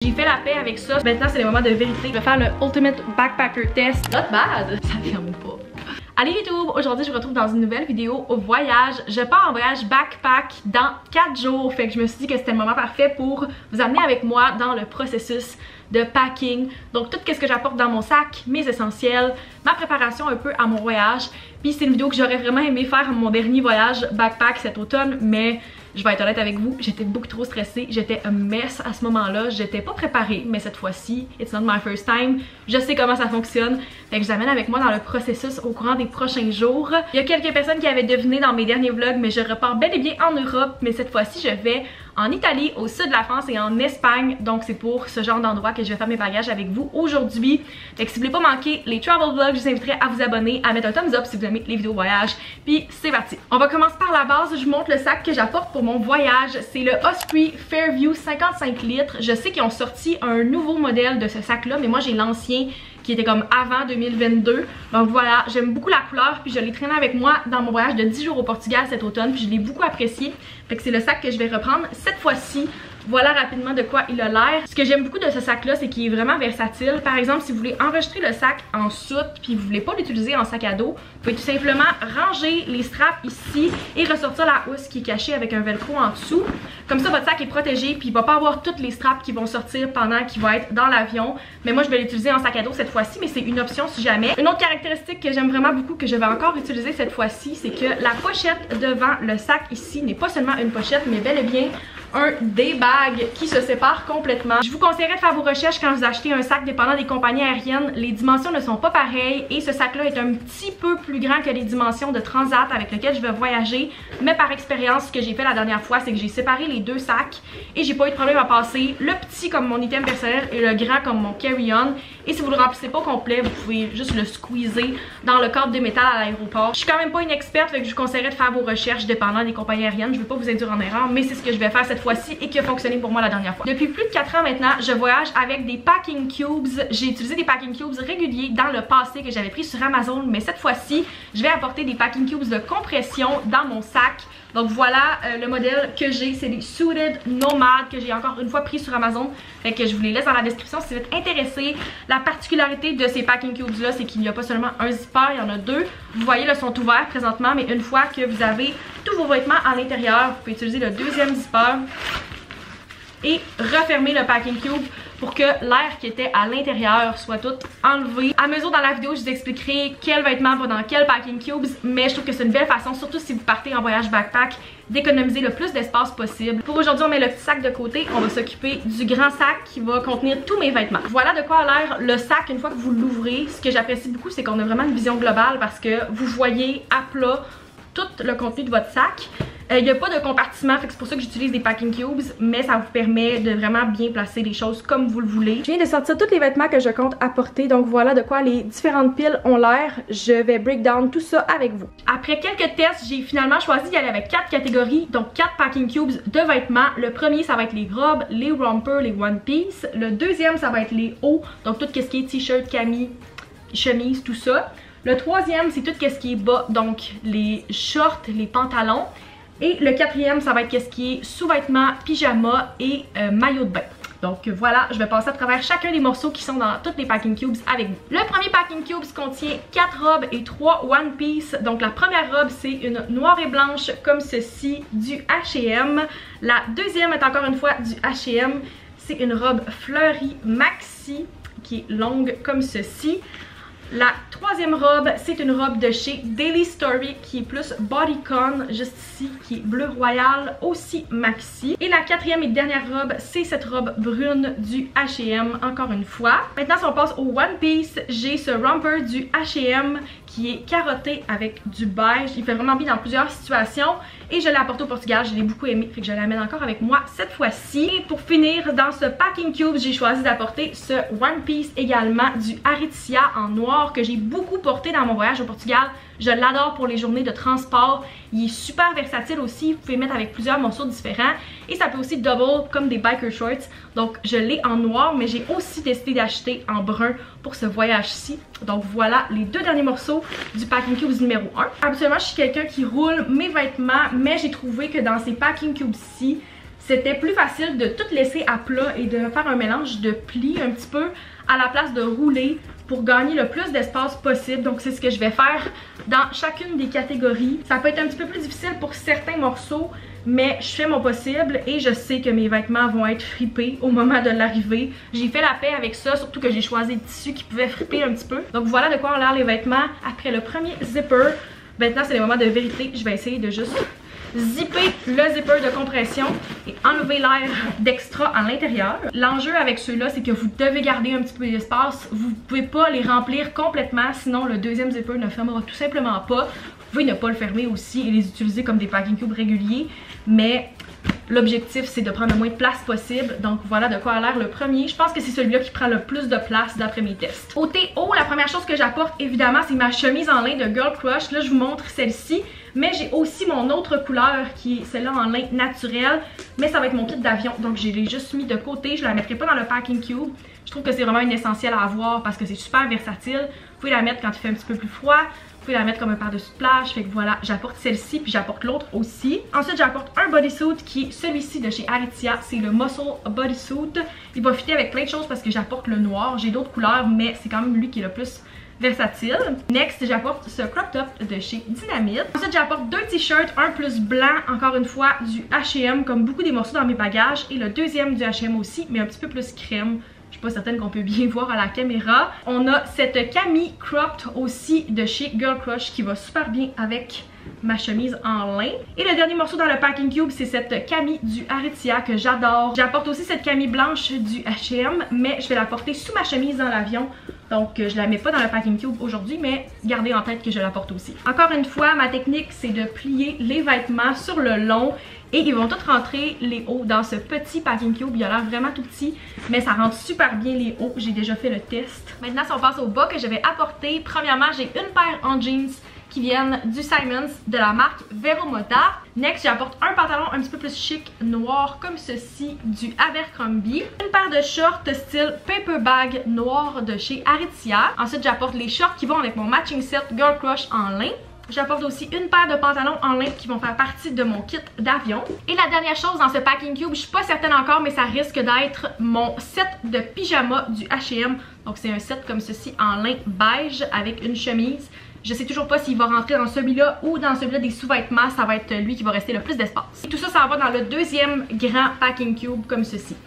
J'ai fait la paix avec ça. Maintenant, c'est le moment de vérité. Je vais faire le Ultimate Backpacker Test. Not bad! Ça ferme pas. Allez YouTube, aujourd'hui je vous retrouve dans une nouvelle vidéo au voyage. Je pars en voyage backpack dans 4 jours. Fait que je me suis dit que c'était le moment parfait pour vous amener avec moi dans le processus de packing. Donc tout ce que j'apporte dans mon sac, mes essentiels, ma préparation un peu à mon voyage. Puis c'est une vidéo que j'aurais vraiment aimé faire à mon dernier voyage backpack cet automne, mais je vais être honnête avec vous, j'étais beaucoup trop stressée, j'étais un mess à ce moment-là, j'étais pas préparée, mais cette fois-ci, it's not my first time, je sais comment ça fonctionne, fait que je l'amène avec moi dans le processus au courant des prochains jours. Il y a quelques personnes qui avaient deviné dans mes derniers vlogs, mais je repars bel et bien en Europe, mais cette fois-ci je vais en Italie, au sud de la France et en Espagne, donc c'est pour ce genre d'endroit que je vais faire mes bagages avec vous aujourd'hui. Fait que si vous voulez pas manquer les travel vlogs, je vous inviterai à vous abonner, à mettre un thumbs up si vous aimez les vidéos voyage, puis c'est parti. On va commencer par la base, je vous montre le sac que j'apporte pour mon voyage, c'est le Osprey Fairview 55 litres. Je sais qu'ils ont sorti un nouveau modèle de ce sac là, mais moi j'ai l'ancien qui était comme avant 2022. Donc voilà, j'aime beaucoup la couleur, puis je l'ai traîné avec moi dans mon voyage de 10 jours au Portugal cet automne, puis je l'ai beaucoup apprécié. Fait que c'est le sac que je vais reprendre cette fois-ci. Voilà rapidement de quoi il a l'air. Ce que j'aime beaucoup de ce sac là, c'est qu'il est vraiment versatile. Par exemple, si vous voulez enregistrer le sac en soute puis vous voulez pas l'utiliser en sac à dos, vous pouvez tout simplement ranger les straps ici et ressortir la housse qui est cachée avec un velcro en dessous. Comme ça votre sac est protégé puis il va pas avoir toutes les straps qui vont sortir pendant qu'il va être dans l'avion. Mais moi je vais l'utiliser en sac à dos cette fois-ci, mais c'est une option si jamais. Une autre caractéristique que j'aime vraiment beaucoup, que je vais encore utiliser cette fois-ci, c'est que la pochette devant le sac ici n'est pas seulement une pochette, mais bel et bien un day-bag qui se sépare complètement. Je vous conseillerais de faire vos recherches quand vous achetez un sac dépendant des compagnies aériennes. Les dimensions ne sont pas pareilles et ce sac là est un petit peu plus grand que les dimensions de Transat avec lequel je vais voyager. Mais par expérience, ce que j'ai fait la dernière fois, c'est que j'ai séparé les deux sacs et j'ai pas eu de problème à passer le petit comme mon item personnel et le grand comme mon carry-on. Et si vous le remplissez pas complet, vous pouvez juste le squeezer dans le cadre de métal à l'aéroport. Je suis quand même pas une experte, fait que je vous conseillerais de faire vos recherches dépendant des compagnies aériennes. Je veux pas vous induire en erreur, mais c'est ce que je vais faire cette fois-ci et qui a fonctionné pour moi la dernière fois. Depuis plus de 4 ans maintenant, je voyage avec des packing cubes. J'ai utilisé des packing cubes réguliers dans le passé que j'avais pris sur Amazon, mais cette fois-ci, je vais apporter des packing cubes de compression dans mon sac. Donc voilà le modèle que j'ai, c'est les Suited Nomad que j'ai encore une fois pris sur Amazon. Fait que je vous les laisse dans la description si vous êtes intéressés. La particularité de ces packing cubes là, c'est qu'il n'y a pas seulement un zipper, il y en a deux. Vous voyez, là, sont ouverts présentement, mais une fois que vous avez tous vos vêtements à l'intérieur, vous pouvez utiliser le deuxième zipper et refermer le packing cube pour que l'air qui était à l'intérieur soit tout enlevé. À mesure dans la vidéo, je vous expliquerai quel vêtement va dans quel packing cubes, mais je trouve que c'est une belle façon, surtout si vous partez en voyage backpack, d'économiser le plus d'espace possible. Pour aujourd'hui, on met le petit sac de côté, on va s'occuper du grand sac qui va contenir tous mes vêtements. Voilà de quoi a l'air le sac une fois que vous l'ouvrez. Ce que j'apprécie beaucoup, c'est qu'on a vraiment une vision globale parce que vous voyez à plat tout le contenu de votre sac. Il n'y a pas de compartiment, fait que c'est pour ça que j'utilise des packing cubes, mais ça vous permet de vraiment bien placer les choses comme vous le voulez. Je viens de sortir tous les vêtements que je compte apporter, donc voilà de quoi les différentes piles ont l'air. Je vais break down tout ça avec vous. Après quelques tests, j'ai finalement choisi d'y aller avec 4 catégories, donc 4 packing cubes de vêtements. Le premier, ça va être les robes, les rompers, les one piece. Le deuxième, ça va être les hauts, donc tout ce qui est t-shirt, camis, chemise, tout ça. Le troisième, c'est tout ce qui est bas, donc les shorts, les pantalons. Et le quatrième, ça va être ce qui est sous-vêtements, pyjama et maillot de bain. Donc voilà, je vais passer à travers chacun des morceaux qui sont dans toutes les packing cubes avec vous. Le premier packing cubes contient 4 robes et 3 one piece. Donc la première robe, c'est une noire et blanche comme ceci du H&M. La deuxième est encore une fois du H&M. C'est une robe fleurie maxi qui est longue comme ceci. La troisième robe, c'est une robe de chez Daily Story qui est plus bodycon, juste ici, qui est bleu royal, aussi maxi. Et la quatrième et dernière robe, c'est cette robe brune du H&M, encore une fois. Maintenant, si on passe au one piece, j'ai ce romper du H&M qui est carotté avec du beige. Il fait vraiment bien dans plusieurs situations et je l'ai apporté au Portugal, je l'ai beaucoup aimé, fait que je l'amène encore avec moi cette fois-ci. Et pour finir, dans ce packing cube, j'ai choisi d'apporter ce one piece également du Aritzia en noir que j'ai beaucoup porté dans mon voyage au Portugal. Je l'adore pour les journées de transport. Il est super versatile aussi. Vous pouvez le mettre avec plusieurs morceaux différents. Et ça peut aussi double comme des biker shorts. Donc je l'ai en noir, mais j'ai aussi décidé d'acheter en brun pour ce voyage-ci. Donc voilà les deux derniers morceaux du packing cubes numéro 1. Habituellement, je suis quelqu'un qui roule mes vêtements, mais j'ai trouvé que dans ces packing cubes-ci, c'était plus facile de tout laisser à plat et de faire un mélange de plis un petit peu à la place de rouler pour gagner le plus d'espace possible. Donc c'est ce que je vais faire dans chacune des catégories. Ça peut être un petit peu plus difficile pour certains morceaux, mais je fais mon possible et je sais que mes vêtements vont être fripés au moment de l'arrivée. J'ai fait la paix avec ça, surtout que j'ai choisi des tissus qui pouvaient friper un petit peu. Donc voilà de quoi ont l'air les vêtements après le premier zipper. Maintenant c'est le moment de vérité, je vais essayer de juste zipper le zipper de compression et enlever l'air d'extra à l'intérieur. L'enjeu avec ceux-là, c'est que vous devez garder un petit peu d'espace. Vous ne pouvez pas les remplir complètement, sinon le deuxième zipper ne fermera tout simplement pas. Vous pouvez ne pas le fermer aussi et les utiliser comme des packing cubes réguliers, mais l'objectif c'est de prendre le moins de place possible. Donc voilà de quoi a l'air le premier. Je pense que c'est celui-là qui prend le plus de place d'après mes tests. Au TO, la première chose que j'apporte évidemment c'est ma chemise en lin de Girl Crush. Là je vous montre celle-ci, mais j'ai aussi mon autre couleur qui est celle-là en lin naturel, mais ça va être mon kit d'avion, donc je l'ai juste mis de côté. Je la mettrai pas dans le packing cube. Je trouve que c'est vraiment une essentielle à avoir parce que c'est super versatile. Vous pouvez la mettre quand il fait un petit peu plus froid. Vous pouvez la mettre comme un par-dessus de plage. Fait que voilà, j'apporte celle-ci puis j'apporte l'autre aussi. Ensuite, j'apporte un bodysuit qui est celui-ci de chez Aritzia. C'est le Muscle Bodysuit. Il va fitter avec plein de choses parce que j'apporte le noir. J'ai d'autres couleurs, mais c'est quand même lui qui est le plus versatile. Next, j'apporte ce crop top de chez Dynamite. Ensuite, j'apporte deux t-shirts, un plus blanc, encore une fois, du H&M, comme beaucoup des morceaux dans mes bagages. Et le deuxième du H&M aussi, mais un petit peu plus crème. Je suis pas certaine qu'on peut bien voir à la caméra. On a cette Camille cropped aussi de chez Girl Crush qui va super bien avec ma chemise en lin. Et le dernier morceau dans le packing cube, c'est cette Camille du Aritzia que j'adore. J'apporte aussi cette Camille blanche du H&M, mais je vais la porter sous ma chemise dans l'avion. Donc je la mets pas dans le packing cube aujourd'hui, mais gardez en tête que je la porte aussi. Encore une fois, ma technique c'est de plier les vêtements sur le long et ils vont tous rentrer les hauts dans ce petit packing cube. Il a l'air vraiment tout petit, mais ça rentre super bien les hauts. J'ai déjà fait le test. Maintenant si on passe au bas que je vais apporter, premièrement j'ai une paire en jeans qui viennent du Simons de la marque Vero Moda. Next, j'apporte un pantalon un petit peu plus chic, noir comme ceci, du Abercrombie. Une paire de shorts style paper bag noir de chez Aritzia. Ensuite, j'apporte les shorts qui vont avec mon matching set Girl Crush en lin. J'apporte aussi une paire de pantalons en lin qui vont faire partie de mon kit d'avion. Et la dernière chose dans ce packing cube, je suis pas certaine encore, mais ça risque d'être mon set de pyjama du H&M. Donc c'est un set comme ceci en lin beige avec une chemise. Je sais toujours pas s'il va rentrer dans celui-là ou dans celui-là des sous-vêtements. Ça va être lui qui va rester le plus d'espace. Et tout ça, ça va dans le deuxième grand packing cube comme ceci.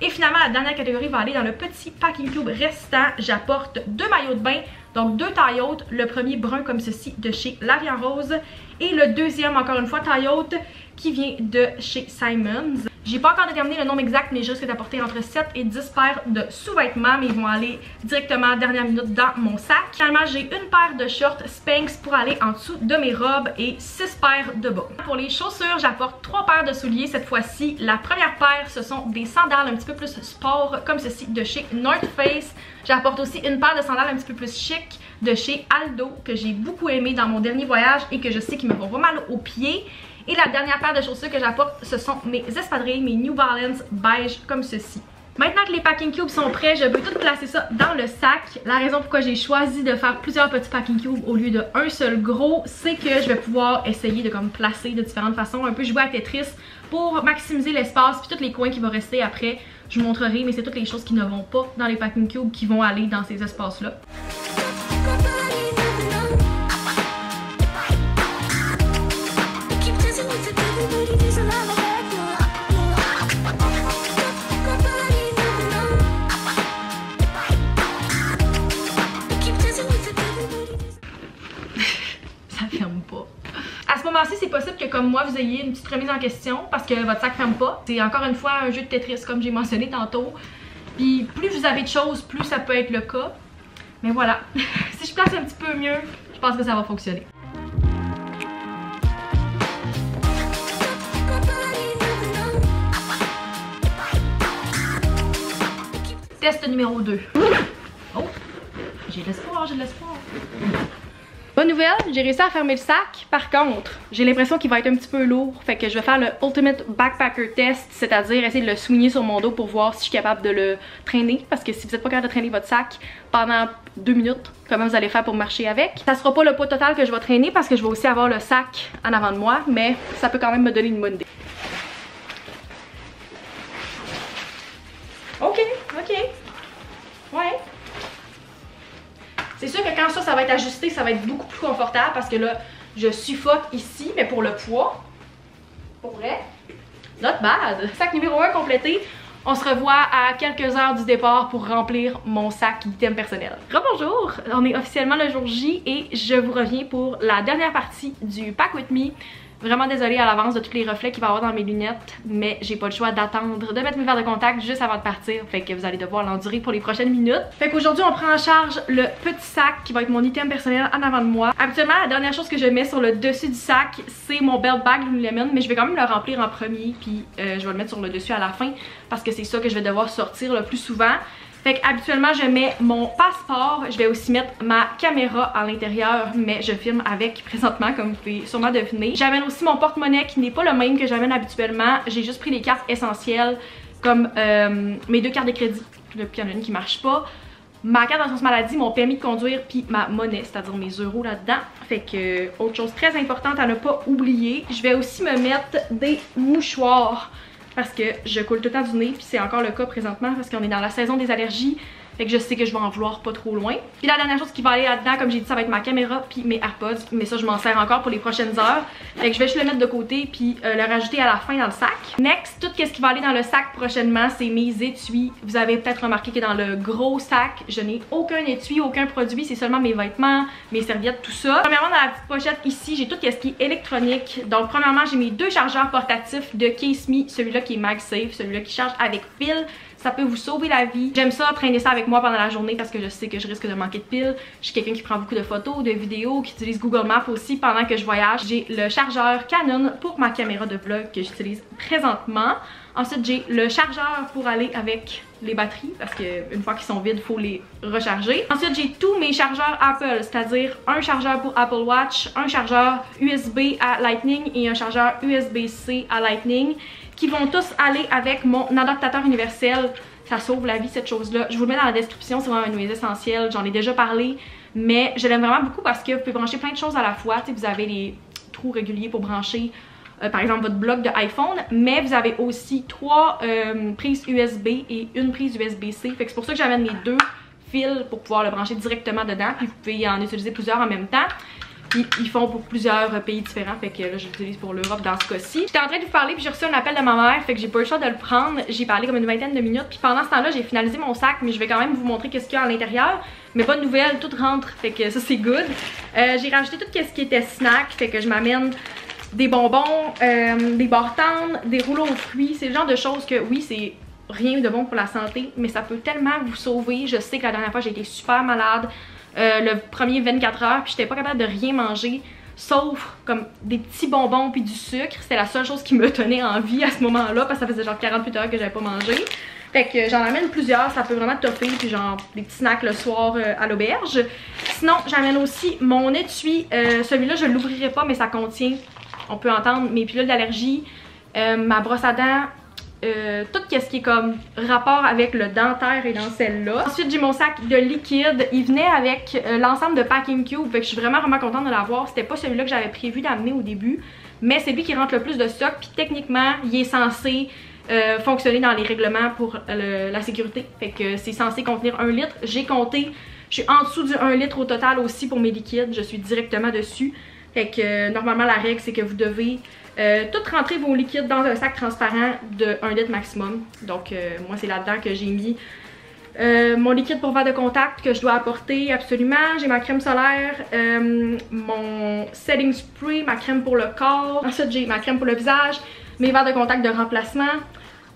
Et finalement, la dernière catégorie va aller dans le petit packing cube restant. J'apporte deux maillots de bain, donc deux tailles hautes. Le premier brun comme ceci de chez La Vie en Rose. Et le deuxième, encore une fois, taille haute qui vient de chez Simons. J'ai pas encore déterminé le nombre exact, mais je risque d'apporter entre 7 et 10 paires de sous-vêtements, mais ils vont aller directement à la dernière minute dans mon sac. Finalement, j'ai une paire de shorts Spanx pour aller en dessous de mes robes et 6 paires de bas. Pour les chaussures, j'apporte 3 paires de souliers cette fois-ci. La première paire, ce sont des sandales un petit peu plus sport, comme ceci, de chez North Face. J'apporte aussi une paire de sandales un petit peu plus chic de chez Aldo, que j'ai beaucoup aimé dans mon dernier voyage et que je sais qu'ils me vont vraiment mal aux pieds. Et la dernière paire de chaussures que j'apporte, ce sont mes espadrilles, mes New Balance beige comme ceci. Maintenant que les packing cubes sont prêts, je peux tout placer ça dans le sac. La raison pourquoi j'ai choisi de faire plusieurs petits packing cubes au lieu d'un seul gros, c'est que je vais pouvoir essayer de comme placer de différentes façons, un peu jouer à Tetris pour maximiser l'espace puis tous les coins qui vont rester après. Je vous montrerai, mais c'est toutes les choses qui ne vont pas dans les packing cubes qui vont aller dans ces espaces-là. C'est possible que comme moi vous ayez une petite remise en question parce que votre sac ferme pas. C'est encore une fois un jeu de Tetris comme j'ai mentionné tantôt. Puis plus vous avez de choses, plus ça peut être le cas. Mais voilà, si je place un petit peu mieux, je pense que ça va fonctionner. Test numéro 2. Oh, j'ai de l'espoir, j'ai de l'espoir. Bonne nouvelle, j'ai réussi à fermer le sac. Par contre, j'ai l'impression qu'il va être un petit peu lourd. Fait que je vais faire le Ultimate Backpacker Test, c'est-à-dire essayer de le soigner sur mon dos pour voir si je suis capable de le traîner. Parce que si vous n'êtes pas capable de traîner votre sac pendant 2 minutes, comment vous allez faire pour marcher avec? Ça sera pas le poids total que je vais traîner parce que je vais aussi avoir le sac en avant de moi, mais ça peut quand même me donner une bonne idée. Ok. Ouais. C'est sûr que quand ça va être ajusté, ça va être beaucoup plus confortable parce que là, je suffoque ici, mais pour le poids, pour vrai, not bad. Sac numéro 1 complété. On se revoit à quelques heures du départ pour remplir mon sac d'item personnel. Rebonjour, on est officiellement le jour J et je vous reviens pour la dernière partie du Pack With Me. Vraiment désolée à l'avance de tous les reflets qu'il va y avoir dans mes lunettes, mais j'ai pas le choix d'attendre de mettre mes verres de contact juste avant de partir, fait que vous allez devoir l'endurer pour les prochaines minutes. Fait qu'aujourd'hui on prend en charge le petit sac qui va être mon item personnel en avant de moi. Habituellement la dernière chose que je mets sur le dessus du sac c'est mon belt bag Lululemon, mais je vais quand même le remplir en premier puis je vais le mettre sur le dessus à la fin parce que c'est ça que je vais devoir sortir le plus souvent. Fait qu'habituellement je mets mon passeport, je vais aussi mettre ma caméra à l'intérieur, mais je filme avec présentement comme vous pouvez sûrement deviner. J'amène aussi mon porte-monnaie qui n'est pas le même que j'amène habituellement, j'ai juste pris les cartes essentielles comme mes 2 cartes de crédit, puis il y en a une qui marche pas, ma carte d'assurance maladie, mon permis de conduire puis ma monnaie, c'est-à-dire mes euros là-dedans. Fait que autre chose très importante à ne pas oublier, je vais aussi me mettre des mouchoirs. Parce que je coule tout le temps du nez, puis c'est encore le cas présentement parce qu'on est dans la saison des allergies. Fait que je sais que je vais en vouloir pas trop loin. Puis la dernière chose qui va aller là-dedans, comme j'ai dit, ça va être ma caméra puis mes AirPods. Mais ça, je m'en sers encore pour les prochaines heures. Fait que je vais juste le mettre de côté puis le rajouter à la fin dans le sac. Next, tout ce qui va aller dans le sac prochainement, c'est mes étuis. Vous avez peut-être remarqué que dans le gros sac, je n'ai aucun étui, aucun produit. C'est seulement mes vêtements, mes serviettes, tout ça. Premièrement, dans la petite pochette ici, j'ai tout ce qui est électronique. Donc premièrement, j'ai mes 2 chargeurs portatifs de CaseMe. Celui-là qui est MagSafe, celui-là qui charge avec pile. Ça peut vous sauver la vie. J'aime ça, traîner ça avec moi pendant la journée parce que je sais que je risque de manquer de piles. Je suis quelqu'un qui prend beaucoup de photos, de vidéos, qui utilise Google Maps aussi pendant que je voyage. J'ai le chargeur Canon pour ma caméra de vlog que j'utilise présentement. Ensuite, j'ai le chargeur pour aller avec les batteries parce qu'une fois qu'ils sont vides, il faut les recharger. Ensuite, j'ai tous mes chargeurs Apple, c'est-à-dire un chargeur pour Apple Watch, un chargeur USB à Lightning et un chargeur USB-C à Lightning qui vont tous aller avec mon adaptateur universel. Ça sauve la vie cette chose-là. Je vous le mets dans la description, c'est vraiment un de mes essentiels. J'en ai déjà parlé, mais je l'aime vraiment beaucoup parce que vous pouvez brancher plein de choses à la fois. Tu sais, vous avez les trous réguliers pour brancher par exemple votre bloc de iPhone, mais vous avez aussi 3 prises USB et une prise USB-C. Fait que c'est pour ça que j'amène mes 2 fils pour pouvoir le brancher directement dedans. Puis vous pouvez en utiliser plusieurs en même temps. Puis ils font pour plusieurs pays différents, fait que là je l'utilise pour l'Europe dans ce cas-ci. J'étais en train de vous parler puis j'ai reçu un appel de ma mère, fait que j'ai pas eu le choix de le prendre. J'ai parlé comme une vingtaine de minutes, puis pendant ce temps-là j'ai finalisé mon sac, mais je vais quand même vous montrer qu'est-ce qu'il y a à l'intérieur. Mais bonne nouvelle, tout rentre, fait que ça c'est good. J'ai rajouté tout ce qui était snack, fait que je m'amène des bonbons, des barres-tendres, des rouleaux aux fruits. C'est le genre de choses que oui c'est rien de bon pour la santé, mais ça peut tellement vous sauver. Je sais que la dernière fois j'ai été super malade. Le premier 24 heures, puis j'étais pas capable de rien manger sauf comme des petits bonbons puis du sucre. C'était la seule chose qui me tenait en vie à ce moment-là parce que ça faisait genre 48 heures que j'avais pas mangé. Fait que j'en amène plusieurs, ça peut vraiment topper, puis genre des petits snacks le soir à l'auberge. Sinon, j'amène aussi mon étui. Celui-là, je l'ouvrirai pas, mais ça contient, on peut entendre, mes pilules d'allergie, ma brosse à dents, tout ce qui est comme rapport avec le dentaire et dans celle-là. Ensuite j'ai mon sac de liquide, il venait avec l'ensemble de Packing Cube, fait que je suis vraiment contente de l'avoir. C'était pas celui-là que j'avais prévu d'amener au début, mais c'est lui qui rentre le plus de stock, puis techniquement il est censé fonctionner dans les règlements pour la sécurité, fait que c'est censé contenir 1 litre. J'ai compté, je suis en dessous du 1 litre au total aussi pour mes liquides, je suis directement dessus. Fait que normalement la règle c'est que vous devez tout rentrer vos liquides dans un sac transparent de 1 litre maximum. Donc moi c'est là-dedans que j'ai mis mon liquide pour verre de contact que je dois apporter absolument. J'ai ma crème solaire, mon setting spray, ma crème pour le corps. Ensuite j'ai ma crème pour le visage, mes verres de contact de remplacement,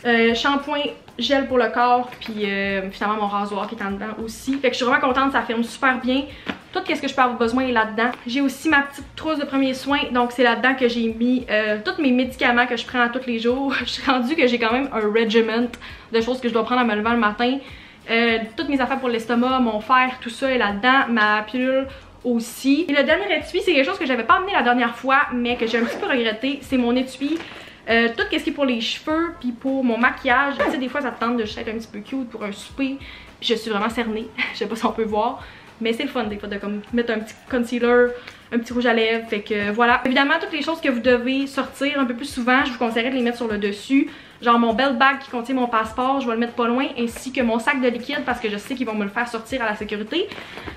shampoing, gel pour le corps, puis finalement mon rasoir qui est en dedans aussi. Fait que je suis vraiment contente, ça ferme super bien. Tout ce que je peux avoir besoin est là-dedans. J'ai aussi ma petite trousse de premiers soins, donc c'est là-dedans que j'ai mis tous mes médicaments que je prends tous les jours. Je suis rendue que j'ai quand même un regiment de choses que je dois prendre en me levant le matin. Toutes mes affaires pour l'estomac, mon fer, tout ça est là-dedans. Ma pilule aussi. Et le dernier étui, c'est quelque chose que j'avais pas amené la dernière fois, mais que j'ai un petit peu regretté. C'est mon étui. Tout ce qui est pour les cheveux, puis pour mon maquillage. Tu sais, des fois, ça te tente de juste être un petit peu cute pour un souper. Je suis vraiment cernée. Je sais pas si on peut voir. Mais c'est le fun des fois de comme mettre un petit concealer, un petit rouge à lèvres, fait que voilà. Évidemment, toutes les choses que vous devez sortir un peu plus souvent, je vous conseillerais de les mettre sur le dessus. Genre mon belt bag qui contient mon passeport, je vais le mettre pas loin, ainsi que mon sac de liquide parce que je sais qu'ils vont me le faire sortir à la sécurité.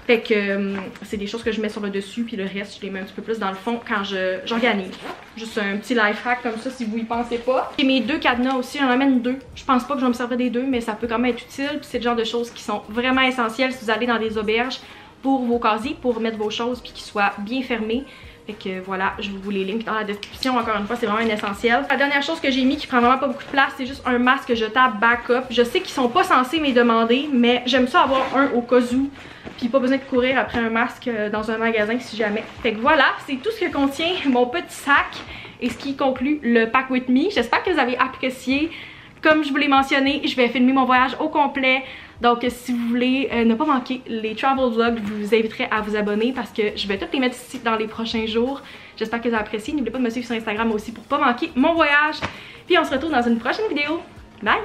Fait que c'est des choses que je mets sur le dessus, puis le reste, je les mets un petit peu plus dans le fond quand j'organise. Juste un petit life hack comme ça si vous y pensez pas. J'ai mes 2 cadenas aussi, j'en amène 2. Je pense pas que je vais me servir des 2, mais ça peut quand même être utile. Puis c'est le genre de choses qui sont vraiment essentielles si vous allez dans des auberges pour vos casiers, pour mettre vos choses puis qu'ils soient bien fermés. Fait que voilà, je vous les links dans la description. Encore une fois, c'est vraiment un essentiel. La dernière chose que j'ai mis qui prend vraiment pas beaucoup de place, c'est juste un masque jetable backup. Je sais qu'ils sont pas censés me les demander, mais j'aime ça avoir un au cas où. Puis pas besoin de courir après un masque dans un magasin si jamais. Fait que voilà, c'est tout ce que contient mon petit sac et ce qui conclut le Pack With Me. J'espère que vous avez apprécié. Comme je vous l'ai mentionné, je vais filmer mon voyage au complet. Donc si vous voulez ne pas manquer les travel vlogs, je vous inviterai à vous abonner parce que je vais toutes les mettre ici dans les prochains jours. J'espère que vous avez apprécié. N'oubliez pas de me suivre sur Instagram aussi pour pas manquer mon voyage. Puis on se retrouve dans une prochaine vidéo. Bye!